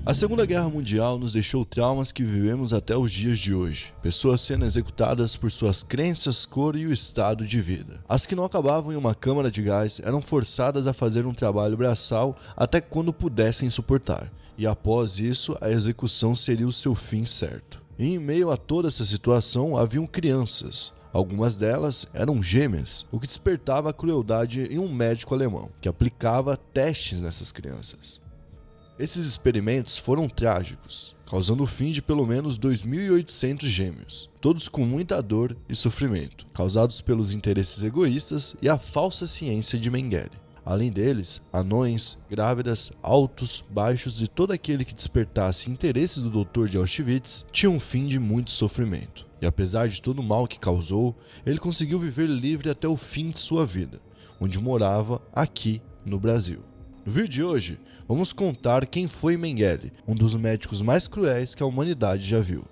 A Segunda Guerra Mundial nos deixou traumas que vivemos até os dias de hoje. Pessoas sendo executadas por suas crenças, cor e o estado de vida. As que não acabavam em uma câmara de gás eram forçadas a fazer um trabalho braçal até quando pudessem suportar. E após isso, a execução seria o seu fim certo. E em meio a toda essa situação, haviam crianças. Algumas delas eram gêmeas, o que despertava a crueldade em um médico alemão, que aplicava testes nessas crianças. Esses experimentos foram trágicos, causando o fim de pelo menos 2.800 gêmeos, todos com muita dor e sofrimento, causados pelos interesses egoístas e a falsa ciência de Mengele. Além deles, anões, grávidas, altos, baixos e todo aquele que despertasse interesses do doutor de Auschwitz tinha um fim de muito sofrimento. E apesar de todo o mal que causou, ele conseguiu viver livre até o fim de sua vida, onde morava aqui no Brasil. No vídeo de hoje, vamos contar quem foi Mengele, um dos médicos mais cruéis que a humanidade já viu.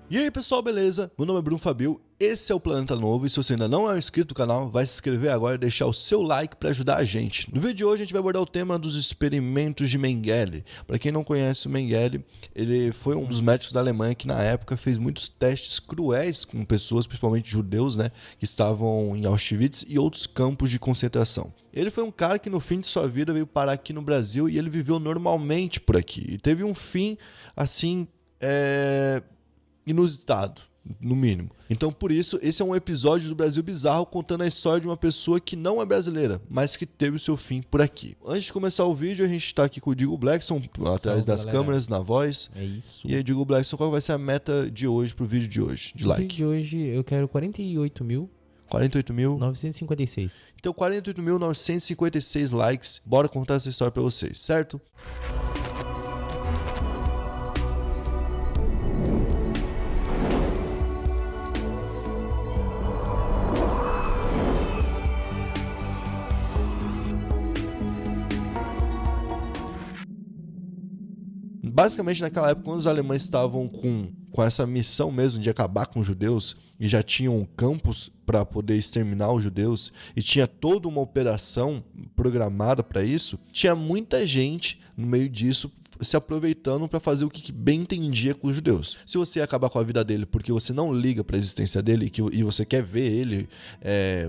E aí pessoal, beleza? Meu nome é Bruno Fabio, esse é o Planeta Novo e se você ainda não é inscrito no canal, vai se inscrever agora e deixar o seu like para ajudar a gente. No vídeo de hoje a gente vai abordar o tema dos experimentos de Mengele. Para quem não conhece o Mengele, ele foi um dos médicos da Alemanha que na época fez muitos testes cruéis com pessoas, principalmente judeus, né, que estavam em Auschwitz e outros campos de concentração. Ele foi um cara que no fim de sua vida veio parar aqui no Brasil e ele viveu normalmente por aqui. E teve um fim, assim, inusitado, no mínimo. Então, por isso, esse é um episódio do Brasil Bizarro contando a história de uma pessoa que não é brasileira, mas que teve o seu fim por aqui. Antes de começar o vídeo, a gente está aqui com o Digo Blackson, atrás das câmeras, na voz. É isso. E aí, Digo Blackson, qual vai ser a meta de hoje pro vídeo de hoje, de like? No vídeo de hoje eu quero 48.956. Então, 48.956 likes. Bora contar essa história pra vocês, certo? Basicamente, naquela época, quando os alemães estavam com essa missão mesmo de acabar com os judeus e já tinham campos para poder exterminar os judeus e tinha toda uma operação programada para isso, tinha muita gente no meio disso se aproveitando para fazer o que bem entendia com os judeus. Se você acabar com a vida dele porque você não liga para a existência dele e você quer ver ele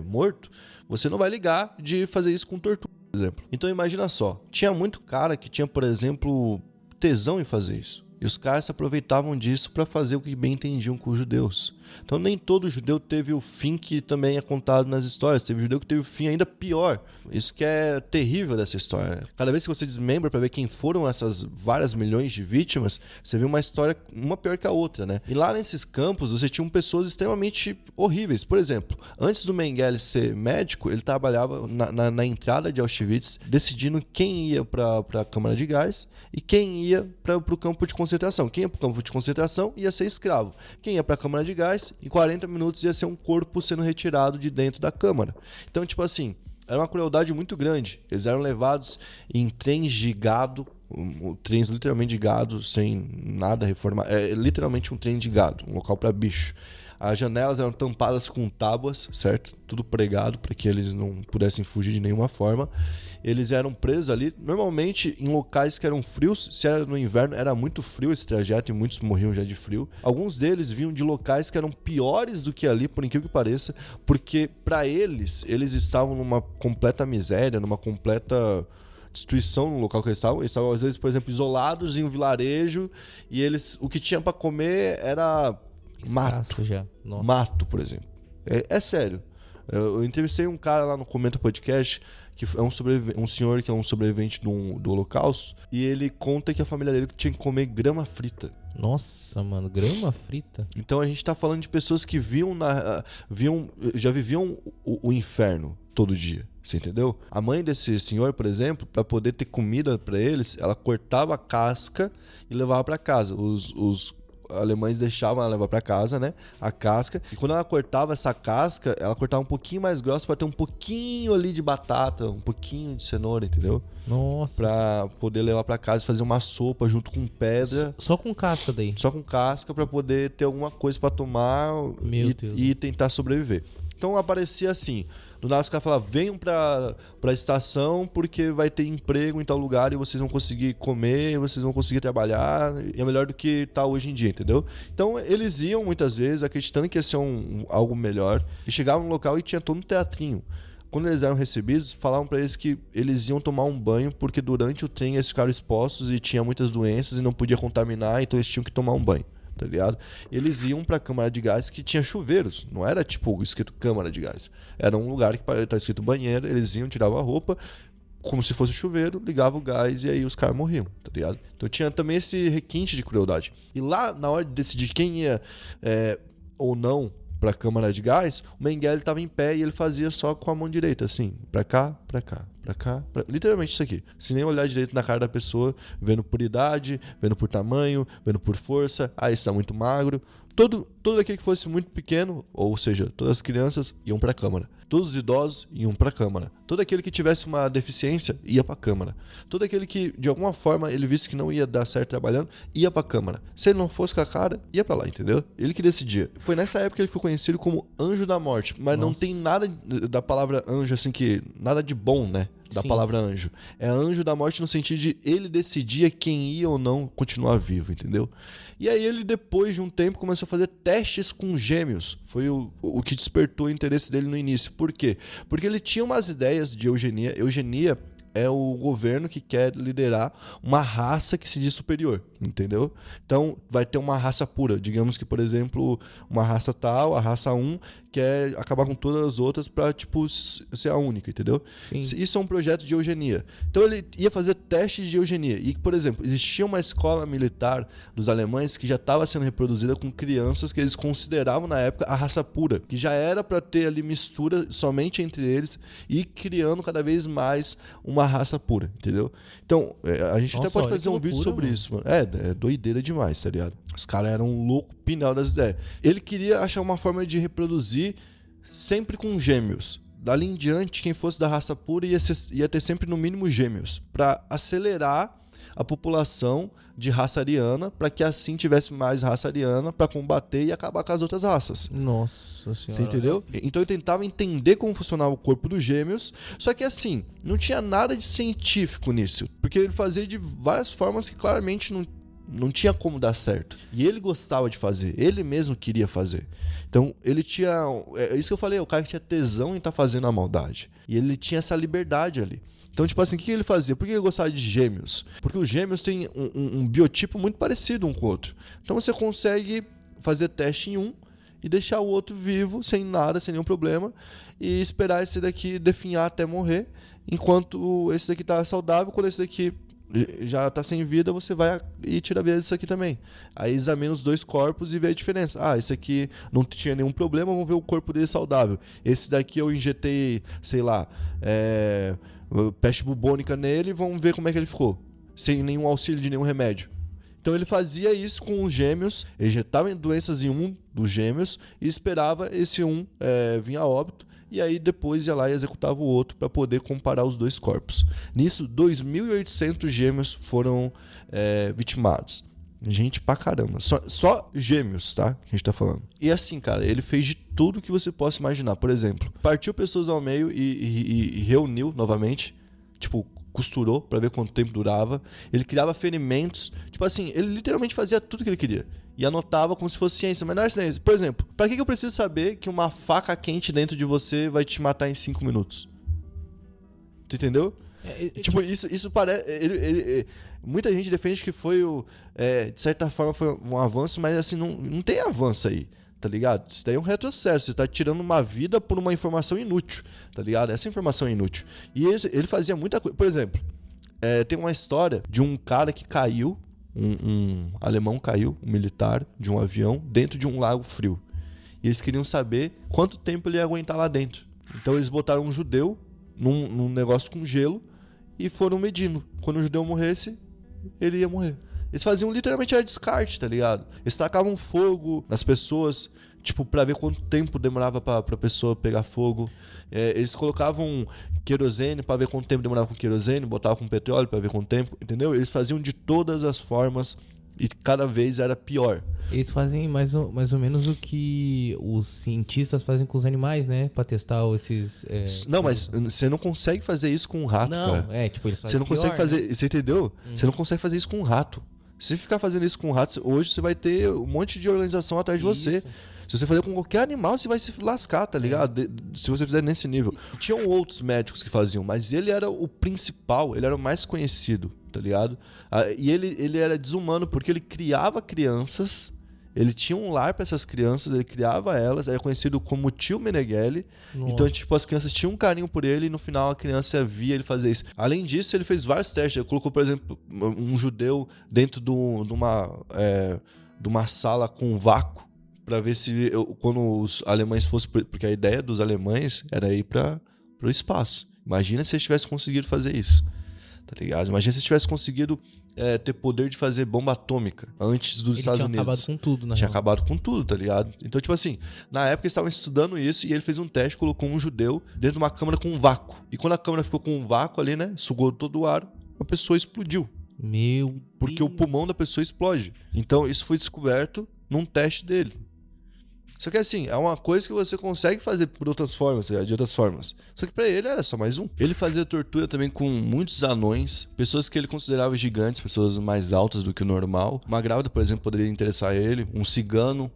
morto, você não vai ligar de fazer isso com tortura, por exemplo. Então imagina só, tinha muito cara que tinha, por exemplo, tesão em fazer isso. E os caras se aproveitavam disso para fazer o que bem entendiam com os judeus. Então nem todo judeu teve o fim que também é contado nas histórias. Teve judeu que teve o fim ainda pior. Isso que é terrível dessa história. Cada vez que você desmembra para ver quem foram essas várias milhões de vítimas, você vê uma história uma pior que a outra, né? E lá nesses campos você tinha pessoas extremamente horríveis. Por exemplo, antes do Mengele ser médico, ele trabalhava na entrada de Auschwitz, decidindo quem ia para a câmara de gás e quem ia para o campo de concentração. Quem ia para o campo de concentração ia ser escravo. Quem ia para a câmara de gás, em 40 minutos ia ser um corpo sendo retirado de dentro da câmara. Então, tipo assim, era uma crueldade muito grande. Eles eram levados em trens de gado, trens literalmente de gado, sem nada reformado. É literalmente um trem de gado, um local para bicho. As janelas eram tampadas com tábuas, certo? Tudo pregado para que eles não pudessem fugir de nenhuma forma. Eles eram presos ali, normalmente em locais que eram frios. Se era no inverno, era muito frio esse trajeto e muitos morriam já de frio. Alguns deles vinham de locais que eram piores do que ali, por incrível que pareça, porque para eles estavam numa completa miséria, numa completa destruição no local que eles estavam. Eles estavam, às vezes, por exemplo, isolados em um vilarejo e eles, o que tinha para comer era mato. Já. Nossa. Mato, por exemplo. É sério. Eu entrevistei um cara lá no Comenta Podcast, que é um senhor que é um sobrevivente do Holocausto, e ele conta que a família dele tinha que comer grama frita. Nossa, mano, grama frita? Então a gente tá falando de pessoas que já viviam o inferno todo dia. Você entendeu? A mãe desse senhor, por exemplo, para poder ter comida para eles, ela cortava a casca e levava para casa. Os alemães deixavam ela levar para casa, né? A casca. E quando ela cortava essa casca, ela cortava um pouquinho mais grossa para ter um pouquinho ali de batata, um pouquinho de cenoura, entendeu? Nossa. Pra poder levar para casa e fazer uma sopa junto com pedra. Só com casca daí? Só com casca para poder ter alguma coisa para tomar e tentar sobreviver. Então aparecia assim, Do nada os caras falavam, venham pra estação porque vai ter emprego em tal lugar e vocês vão conseguir comer, vocês vão conseguir trabalhar, e é melhor do que tá hoje em dia, entendeu? Então eles iam muitas vezes acreditando que ia ser algo melhor e chegavam no local e tinha todo um teatrinho. Quando eles eram recebidos, falavam pra eles que eles iam tomar um banho porque durante o trem eles ficaram expostos e tinha muitas doenças e não podia contaminar, então eles tinham que tomar um banho, tá ligado? Eles iam pra câmara de gás que tinha chuveiros, não era tipo escrito câmara de gás, era um lugar que tá escrito banheiro, eles iam, tiravam a roupa, como se fosse chuveiro, ligava o gás e aí os caras morriam, tá ligado? Então tinha também esse requinte de crueldade. E lá, na hora de decidir quem ia ou não pra câmara de gás, o Mengele tava em pé e ele fazia só com a mão direita, assim, pra cá, pra cá, pra cá, literalmente isso aqui. Sem nem olhar direito na cara da pessoa, vendo por idade, vendo por tamanho, vendo por força, isso tá muito magro. Todo aquele que fosse muito pequeno, ou seja, todas as crianças iam pra câmara. Todos os idosos iam pra câmara. Todo aquele que tivesse uma deficiência ia pra câmara. Todo aquele que, de alguma forma, ele visse que não ia dar certo trabalhando, ia pra câmara. Se ele não fosse com a cara, ia pra lá, entendeu? Ele que decidia. Foi nessa época que ele foi conhecido como Anjo da Morte. Mas não tem nada da palavra anjo, assim, que... Nada de bom, né? Da Sim. palavra anjo. É anjo da morte no sentido de ele decidia quem ia ou não continuar vivo, entendeu? E aí ele, depois de um tempo, começou a fazer testes com gêmeos. Foi o que despertou o interesse dele no início. Por quê? Porque ele tinha umas ideias de eugenia. Eugenia é o governo que quer liderar uma raça que se diz superior, entendeu? Então, vai ter uma raça pura. Digamos que, por exemplo, uma raça tal, a raça 1, quer acabar com todas as outras pra, tipo, ser a única, entendeu? Sim. Isso é um projeto de eugenia. Então, ele ia fazer testes de eugenia. E, por exemplo, existia uma escola militar dos alemães que já estava sendo reproduzida com crianças que eles consideravam, na época, a raça pura. Que já era pra ter ali mistura somente entre eles e criando cada vez mais uma raça pura, entendeu? Então, a gente até pode fazer um vídeo sobre isso, mano. É doideira demais, tá ligado? Os caras eram um louco pinal das ideias. Ele queria achar uma forma de reproduzir sempre com gêmeos. Dali em diante, quem fosse da raça pura ia ter sempre no mínimo gêmeos, pra acelerar a população de raça ariana, para que assim tivesse mais raça ariana para combater e acabar com as outras raças. Nossa senhora. Você entendeu? Então eu tentava entender como funcionava o corpo dos gêmeos, só que assim, não tinha nada de científico nisso, porque ele fazia de várias formas que claramente não tinha como dar certo. E ele gostava de fazer, ele mesmo queria fazer. Então ele tinha, é isso que eu falei, o cara que tinha tesão em estar fazendo a maldade. E ele tinha essa liberdade ali. Então, tipo assim, o que ele fazia? Por que ele gostava de gêmeos? Porque os gêmeos têm um biotipo muito parecido um com o outro. Então você consegue fazer teste em um e deixar o outro vivo, sem nada, sem nenhum problema, e esperar esse daqui definhar até morrer, enquanto esse daqui tá saudável. Quando esse daqui já tá sem vida, você vai e tira a vida disso aqui também. Aí examina os dois corpos e vê a diferença. Esse aqui não tinha nenhum problema, vamos ver o corpo dele saudável. Esse daqui eu injetei, sei lá, peste bubônica nele, vamos ver como é que ele ficou, sem nenhum auxílio de nenhum remédio. Então ele fazia isso com os gêmeos, injetava doenças em um dos gêmeos e esperava esse vir a óbito, e aí depois ia lá e executava o outro para poder comparar os dois corpos. Nisso, 2.800 gêmeos foram vitimados. Gente pra caramba. Só gêmeos, tá? Que a gente tá falando. E assim, cara, ele fez de tudo que você possa imaginar. Por exemplo, partiu pessoas ao meio e reuniu novamente. Tipo, costurou pra ver quanto tempo durava. Ele criava ferimentos. Tipo assim, ele literalmente fazia tudo que ele queria. E anotava como se fosse ciência. Mas não é ciência. Por exemplo, pra que eu preciso saber que uma faca quente dentro de você vai te matar em 5 minutos? Tu entendeu? Tipo, isso parece... Muita gente defende que foi de certa forma foi um avanço, mas assim, não tem avanço aí, tá ligado? Isso daí é um retrocesso, você tá tirando uma vida por uma informação inútil, tá ligado? Essa informação é inútil. E ele fazia muita coisa. Por exemplo, tem uma história de um cara que caiu, um alemão caiu, um militar, de um avião, dentro de um lago frio. E eles queriam saber quanto tempo ele ia aguentar lá dentro. Então eles botaram um judeu num negócio com gelo e foram medindo. Quando o judeu morresse, ele ia morrer. Eles faziam literalmente descarte, tá ligado? Eles tacavam fogo nas pessoas, tipo, pra ver quanto tempo demorava pra pessoa pegar fogo. Eles colocavam querosene pra ver quanto tempo demorava com querosene, botavam com petróleo pra ver quanto tempo, entendeu? Eles faziam de todas as formas E cada vez era pior. Eles fazem mais ou menos o que os cientistas fazem com os animais, né? Pra testar esses... Não, mas você não consegue fazer isso com um rato, Não, cara. tipo, eles fazem Você não consegue pior, fazer... né? Você entendeu? Você não consegue fazer isso com um rato. Se ficar fazendo isso com um rato, hoje você vai ter um monte de organização atrás de você. Isso. Se você fazer com qualquer animal, você vai se lascar, tá ligado? Se você fizer nesse nível. Tinham outros médicos que faziam, mas ele era o principal, ele era o mais conhecido, tá ligado? E ele era desumano porque ele criava crianças, ele tinha um lar pra essas crianças, ele criava elas, era conhecido como tio Meneghelli. Nossa. Então, tipo, as crianças tinham um carinho por ele e no final a criança via ele fazer isso. Além disso, ele fez vários testes. Ele colocou, por exemplo, um judeu dentro de uma sala com um vácuo para ver se quando os alemães fossem, porque a ideia dos alemães era ir para o espaço. Imagina se eles tivessem conseguido fazer isso, tá ligado? Imagina se eles tivessem conseguido ter poder de fazer bomba atômica antes dos Estados Unidos. Tinha acabado com tudo, né? Tinha acabado com tudo, tá ligado? Então, tipo assim, na época eles estavam estudando isso e ele fez um teste, colocou um judeu dentro de uma câmara com um vácuo. E quando a câmara ficou com um vácuo ali, né, sugou todo o ar, a pessoa explodiu. Meu Porque Deus. o pulmão da pessoa explode. Então, isso foi descoberto num teste dele. Só que assim, é uma coisa que você consegue fazer por outras formas, de outras formas. Só que pra ele era só mais um. Ele fazia tortura também com muitos anões, pessoas que ele considerava gigantes, pessoas mais altas do que o normal. Uma grávida, por exemplo, poderia interessar ele. Um cigano,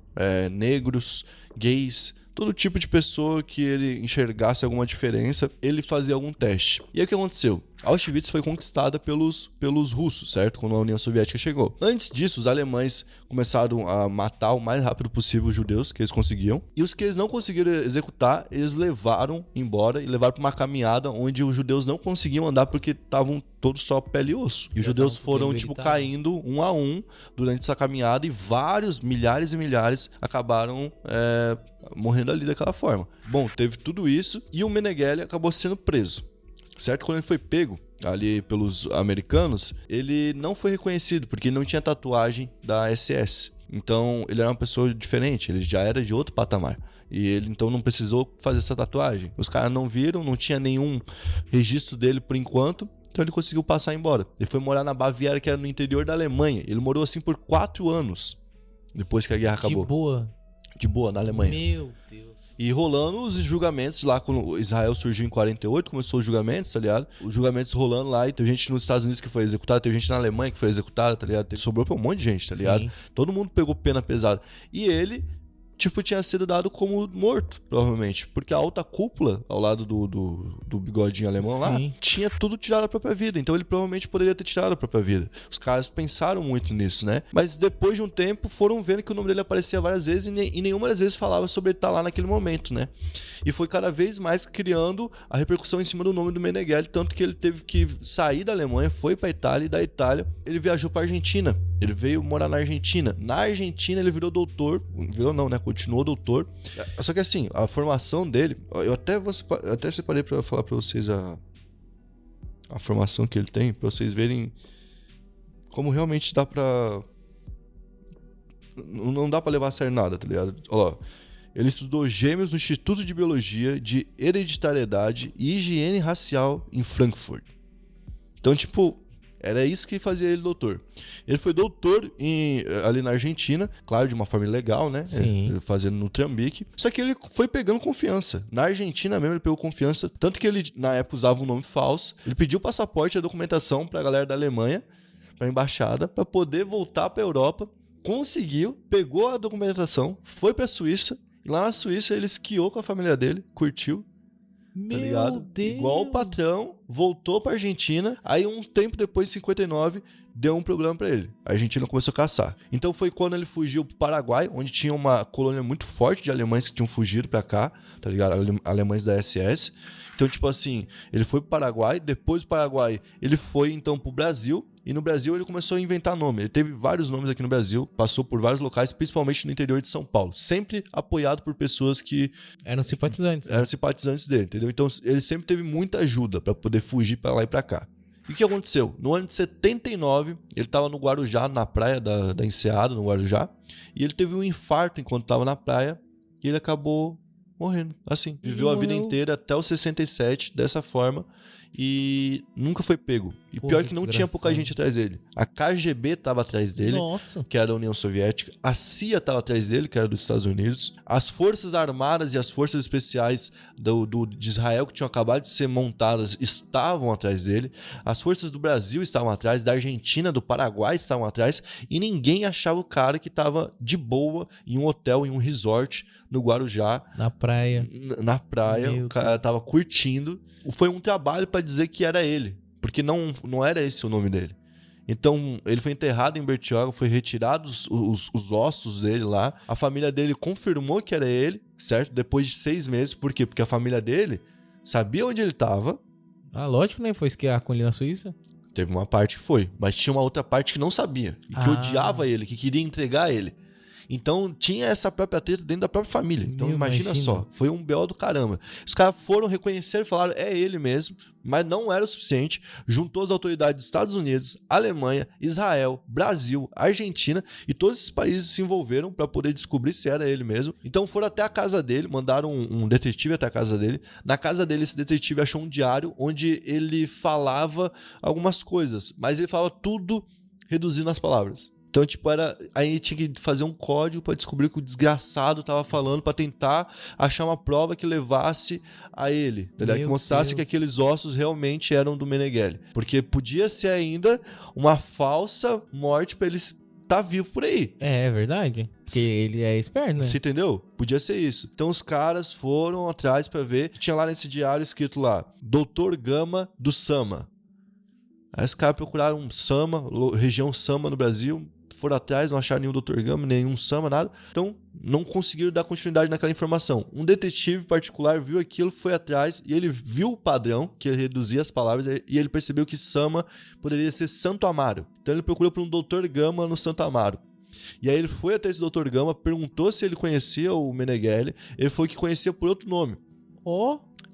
negros, gays, todo tipo de pessoa que ele enxergasse alguma diferença, ele fazia algum teste. E aí o que aconteceu? Auschwitz foi conquistada pelos russos, certo? Quando a União Soviética chegou. Antes disso, os alemães começaram a matar o mais rápido possível os judeus que eles conseguiam. E os que eles não conseguiram executar, eles levaram embora e levaram para uma caminhada onde os judeus não conseguiam andar porque estavam todos só pele e osso. E os judeus foram, tipo, caindo um a um durante essa caminhada e vários, milhares e milhares acabaram morrendo ali daquela forma. Bom, teve tudo isso e o Meneghelli acabou sendo preso. Certo? Quando ele foi pego ali pelos americanos, ele não foi reconhecido porque ele não tinha tatuagem da SS. Então, ele era uma pessoa diferente, ele já era de outro patamar. E ele, então, não precisou fazer essa tatuagem. Os caras não viram, não tinha nenhum registro dele por enquanto. Então, ele conseguiu passar embora. Ele foi morar na Baviera, que era no interior da Alemanha. Ele morou assim por 4 anos, depois que a guerra acabou. De boa, na Alemanha. Meu Deus. E rolando os julgamentos lá, quando Israel surgiu em 48, começou os julgamentos, tá ligado? Os julgamentos rolando lá, e teve gente nos Estados Unidos que foi executada, teve gente na Alemanha que foi executada, tá ligado? Sobrou pra um monte de gente, tá ligado? Sim. Todo mundo pegou pena pesada. E ele, tipo, tinha sido dado como morto, provavelmente. Porque a alta cúpula, ao lado do bigodinho alemão lá, Sim. tinha tudo tirado a própria vida. Então ele provavelmente poderia ter tirado a própria vida. Os caras pensaram muito nisso, né? Mas depois de um tempo, foram vendo que o nome dele aparecia várias vezes e nenhuma das vezes falava sobre ele estar lá naquele momento, né? E foi cada vez mais criando a repercussão em cima do nome do Meneghelli, tanto que ele teve que sair da Alemanha, foi pra Itália, e da Itália ele viajou pra Argentina. Ele veio morar na Argentina. Na Argentina ele virou doutor. Virou não, né? Continuou doutor. Só que assim, a formação dele... Eu até separei pra falar pra vocês a formação que ele tem, pra vocês verem como realmente dá pra... Não dá pra levar a sério nada, tá ligado? Olha lá. Ele estudou gêmeos no Instituto de Biologia de Hereditariedade e Higiene Racial em Frankfurt. Então, tipo... Era isso que fazia ele doutor. Ele foi doutor ali na Argentina, claro, de uma forma ilegal, né? Sim. Fazendo no Trambique. Só que ele foi pegando confiança. Na Argentina mesmo ele pegou confiança, tanto que ele na época usava um nome falso. Ele pediu o passaporte e a documentação pra galera da Alemanha, pra embaixada, pra poder voltar pra Europa. Conseguiu, pegou a documentação, foi pra Suíça. E lá na Suíça ele esquiou com a família dele, curtiu. Tá ligado? Deus. Igual o patrão, voltou pra Argentina, aí um tempo depois, em 59, deu um problema pra ele. A Argentina começou a caçar. Então foi quando ele fugiu pro Paraguai, onde tinha uma colônia muito forte de alemães que tinham fugido pra cá, tá ligado? Alemães da SS. Então, tipo assim, ele foi pro Paraguai, depois do Paraguai ele foi então pro Brasil, e no Brasil ele começou a inventar nome. Ele teve vários nomes aqui no Brasil, passou por vários locais, principalmente no interior de São Paulo. Sempre apoiado por pessoas que Eram simpatizantes. eram simpatizantes dele, entendeu? Então ele sempre teve muita ajuda pra poder fugir pra lá e pra cá. E o que aconteceu? No ano de 79, ele tava no Guarujá, na praia da Enseada, no Guarujá, e ele teve um infarto enquanto tava na praia, e ele acabou Morrendo, assim. Viveu a vida morreu. inteira até os 67, dessa forma, e nunca foi pego. E Pô, pior que que não tinha pouca desgraçado. gente atrás dele. A KGB tava atrás dele, Nossa. que era a União Soviética. A CIA tava atrás dele, que era dos Estados Unidos. As Forças Armadas e as Forças Especiais de Israel, que tinham acabado de ser montadas, estavam atrás dele. As forças do Brasil estavam atrás, da Argentina, do Paraguai estavam atrás. E ninguém achava o cara que tava de boa em um hotel, em um resort, no Guarujá, Na praia. na praia. Meu O cara tava curtindo. Foi um trabalho para dizer que era ele, porque não era esse o nome dele. Então, ele foi enterrado em Bertioga, foi retirados os ossos dele lá. A família dele confirmou que era ele, certo? Depois de 6 meses. Por quê? Porque a família dele sabia onde ele estava. Ah, lógico, né? Foi esquiar com ele na Suíça. Teve uma parte que foi, mas tinha uma outra parte que não sabia. E que odiava ele, que queria entregar ele. Então, tinha essa própria treta dentro da própria família. Então, imagina só. Foi um BO do caramba. Os caras foram reconhecer e falaram, é ele mesmo. Mas não era o suficiente. Juntou as autoridades dos Estados Unidos, Alemanha, Israel, Brasil, Argentina. E todos esses países se envolveram para poder descobrir se era ele mesmo. Então, foram até a casa dele. Mandaram um detetive até a casa dele. Na casa dele, esse detetive achou um diário onde ele falava algumas coisas. Mas ele falava tudo reduzindo as palavras. Então, tipo, aí tinha que fazer um código pra descobrir o que o desgraçado tava falando, pra tentar achar uma prova que levasse a ele, tá ligado? Que mostrasse que aqueles ossos realmente eram do Meneghelli. Porque podia ser ainda uma falsa morte pra ele estar vivo por aí. É verdade. Porque ele é esperto, né? Você entendeu? Podia ser isso. Então os caras foram atrás pra ver. Tinha lá nesse diário escrito lá, Dr. Gama do Sama. Aí os caras procuraram Sama, região Sama no Brasil, foram atrás, não acharam nenhum Dr. Gama, nenhum Sama, nada. Então, não conseguiram dar continuidade naquela informação. Um detetive particular viu aquilo, foi atrás, e ele viu o padrão, que ele reduzia as palavras, e ele percebeu que Sama poderia ser Santo Amaro. Então, ele procurou por um Dr. Gama no Santo Amaro. E aí ele foi até esse Dr. Gama, perguntou se ele conhecia o Meneghelli, ele falou que conhecia por outro nome.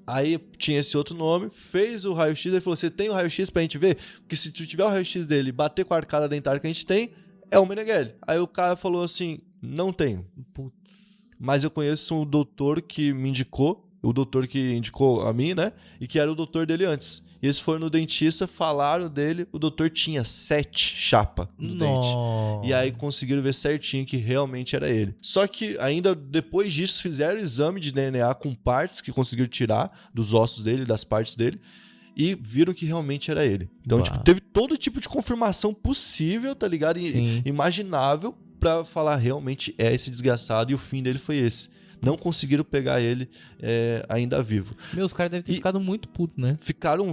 Aí tinha esse outro nome, fez o raio-x, ele falou, você tem o raio-x pra gente ver? Porque se tu tiver o raio-x dele e bater com a arcada dentária que a gente tem, é o Meneghelli. Aí o cara falou assim, não tenho. Putz. Mas eu conheço um doutor que me indicou, o doutor que indicou a mim, né? E que era o doutor dele antes. E eles foram no dentista, falaram dele, o doutor tinha 7 chapas no dente. E aí conseguiram ver certinho que realmente era ele. Só que ainda depois disso fizeram exame de DNA com partes que conseguiram tirar dos ossos dele, das partes dele. E viram que realmente era ele. Então, tipo, teve todo tipo de confirmação possível, tá ligado? Imaginável pra falar realmente é esse desgraçado e o fim dele foi esse. Não conseguiram pegar ele ainda vivo. Os caras devem ter ficado muito putos, né? Ficaram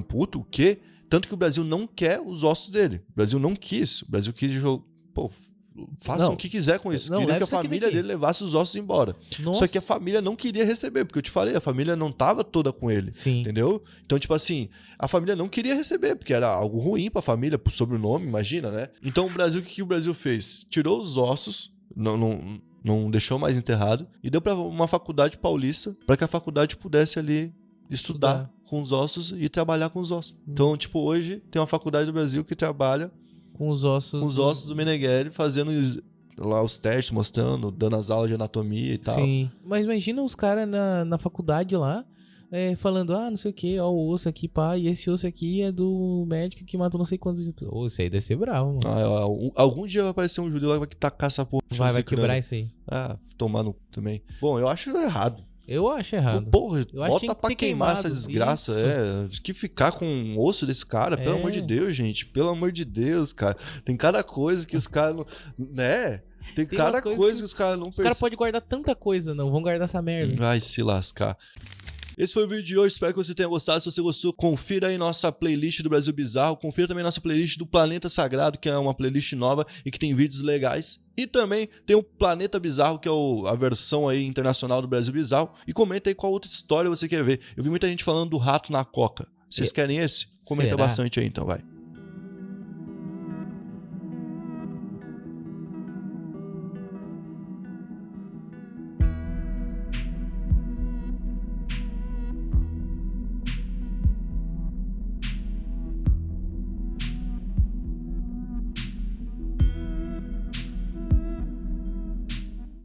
putos? O quê? Tanto que o Brasil não quer os ossos dele. O Brasil não quis. O Brasil quis jogar. Pô, façam o que quiser com isso. Queria que a família dele levasse os ossos embora. Nossa. Só que a família não queria receber, porque eu te falei, a família não tava toda com ele. Sim. Entendeu? Então, tipo assim, a família não queria receber, porque era algo ruim pra família, pro sobrenome, imagina, né? Então, o Brasil, o que o Brasil fez? Tirou os ossos, não deixou mais enterrado, e deu pra uma faculdade paulista, pra que a faculdade pudesse ali estudar com os ossos e trabalhar com os ossos. Então, tipo, hoje tem uma faculdade do Brasil que trabalha com os ossos do Meneghelli, fazendo lá os testes, mostrando, dando as aulas de anatomia e tal. Sim. Mas imagina os caras na faculdade lá, falando, não sei o que, ó, o osso aqui, pá, e esse osso aqui é do médico que matou não sei quantos. Isso aí deve ser bravo, mano. Algum dia vai aparecer um judeu lá que vai tacar essa porra. Vai quebrar isso aí. Tomar no também. Bom, eu acho errado. Eu acho errado. Porra, bota pra queimar essa desgraça. De que ficar com o osso desse cara, pelo amor de Deus, gente. Pelo amor de Deus, cara. Tem cada coisa que os caras não. Né? Tem cada coisa que os caras não percebem. Os caras podem guardar tanta coisa, não. Vão guardar essa merda. Vai se lascar. Esse foi o vídeo de hoje, espero que você tenha gostado. Se você gostou, confira aí nossa playlist do Brasil Bizarro, confira também nossa playlist do Planeta Sagrado, que é uma playlist nova e que tem vídeos legais. E também tem o Planeta Bizarro, que é a versão aí internacional do Brasil Bizarro. E comenta aí qual outra história você quer ver. Eu vi muita gente falando do rato na coca. Vocês querem esse? Comenta bastante aí então, vai.